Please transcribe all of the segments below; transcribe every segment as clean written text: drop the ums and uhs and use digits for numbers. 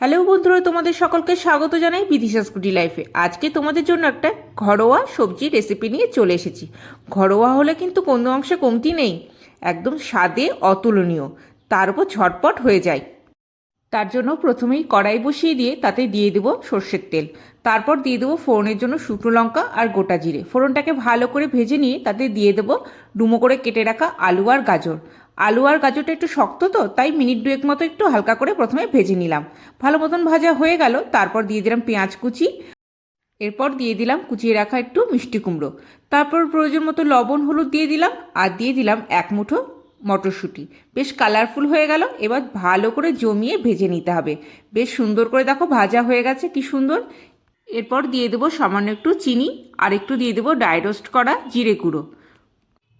Hello বন্ধুরা, তোমাদের সকলকে স্বাগত জানাই বিদিশাস কুটি লাইফে। আজকে তোমাদের জন্য একটা ঘরোয়া সবজি রেসিপি নিয়ে চলে এসেছি। ঘরোয়া হলে কিন্তু কোনো অংশে কমতি নেই, একদম স্বাদে অতুলনীয়, তার উপর ঝটপট হয়ে যায়। তার জন্য প্রথমেই কড়াই বসিয়ে দিয়ে তাতে দিয়ে দেবো সর্ষের তেল, তারপর দিয়ে দেবো ফোড়নের জন্য শুকনো লঙ্কা আর গোটা জিরে। ফোড়নটাকে ভালো করে ভেজে নিয়ে তাতে দিয়ে দেবো ডুমো করে কেটে রাখা আলু আর গাজর। আলু আর গাজরটা একটু শক্ত, তো তাই মিনিট দুয়েক মতো একটু হালকা করে প্রথমে ভেজে নিলাম। ভালো মতন ভাজা হয়ে গেল, তারপর দিয়ে দিলাম পেঁয়াজ কুচি, এরপর দিয়ে দিলাম কুচিয়ে রাখা একটু মিষ্টি কুমড়ো, তারপর প্রয়োজন মতো লবণ হলুদ দিয়ে দিলাম, আর দিয়ে দিলাম এক মুঠো মটরশুঁটি। বেশ কালারফুল হয়ে গেল। এবার ভালো করে জমিয়ে ভেজে নিতে হবে। বেশ সুন্দর করে দেখো ভাজা হয়ে গেছে, কি সুন্দর। এরপর দিয়ে দেবো সামান্য একটু চিনি, আর একটু দিয়ে দেবো ড্রাই রোস্ট করা জিরে গুঁড়ো।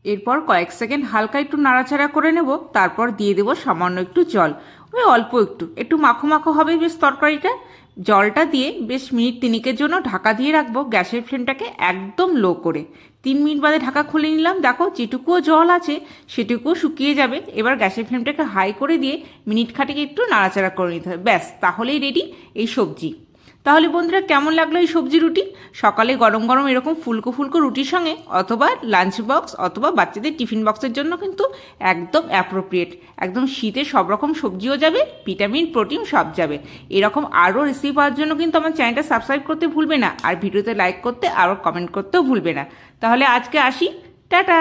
এরপর কয়েক সেকেন্ড হালকা একটু নাড়াচাড়া করে নেব, তারপর দিয়ে দেবো সামান্য একটু জল। ওই অল্প একটু একটু মাখো মাখো হবে বেশ তরকারিটা। জলটা দিয়ে বেশ মিনিট তিনিকের জন্য ঢাকা দিয়ে রাখবো, গ্যাসের ফ্লেমটাকে একদম লো করে। 3 মিনিট বাদে ঢাকা খুলে নিলাম, দেখো যেটুকুও জল আছে সেটুকুও শুকিয়ে যাবে। এবার গ্যাসের ফ্লেমটাকে হাই করে দিয়ে মিনিট খাটিক একটু নাড়াচাড়া করে নিতে হবে, ব্যাস তাহলেই রেডি এই সবজি। তাহলে বন্ধুরা, কেমন লাগলো এই সবজি রুটি? সকালে গরম গরম এরকম ফুলকো ফুলকো রুটির সঙ্গে, অথবা লাঞ্চ বক্স, অথবা বাচ্চাদের টিফিন বক্সের জন্য কিন্তু একদম অ্যাপ্রোপ্রিয়েট। একদম শীতে সব রকম সবজিও যাবে, ভিটামিন প্রোটিন সব যাবে। এরকম আরও রেসিপি পাওয়ার জন্য কিন্তু আমার চ্যানেলটা সাবস্ক্রাইব করতে ভুলবে না, আর ভিডিওতে লাইক করতে আর কমেন্ট করতেও ভুলবে না। তাহলে আজকে আসি, টাটা।